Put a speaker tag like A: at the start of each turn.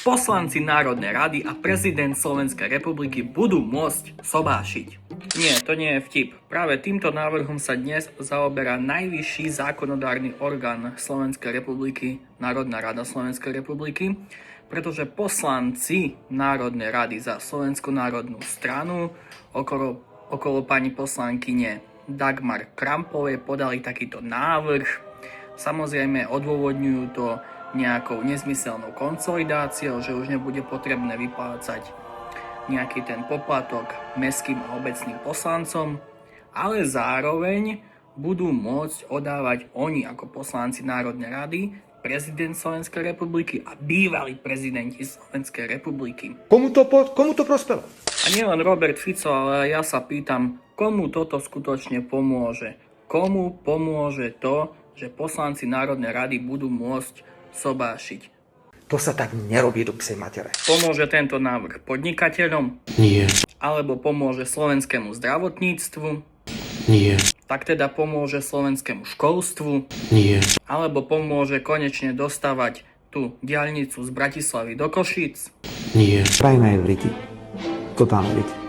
A: Poslanci Národnej rady a prezident Slovenskej republiky budú môcť sobášiť. Nie, to nie je vtip. Práve týmto návrhom sa dnes zaoberá najvyšší zákonodárny orgán Slovenskej republiky, Národná rada Slovenskej republiky, pretože poslanci Národnej rady za Slovenskú národnú stranu okolo pani poslankyne Dagmar Krampovej podali takýto návrh. Samozrejme odôvodňujú to nejakou nezmyselnou konsolidáciou, že už nebude potrebné vyplácať nejaký ten poplatok mestským a obecným poslancom, ale zároveň budú môcť odávať oni ako poslanci Národnej rady, prezident Slovenskej republiky a bývalí prezidenti Slovenskej republiky.
B: Komu to prospelo?
A: A nielen Robert Fico, ale ja sa pýtam, komu toto skutočne pomôže? Komu pomôže to, že poslanci Národnej rady budú môcť sobášiť?
B: To sa tak nerobí do psej matere.
A: Pomôže tento návrh podnikateľom?
C: Nie.
A: Alebo pomôže slovenskému zdravotníctvu?
C: Nie.
A: Tak teda pomôže slovenskému školstvu?
C: Nie.
A: Alebo pomôže konečne dostávať tú diaľnicu z Bratislavy do Košíc?
C: Nie.
D: Krajina je v riti. Totálne riti.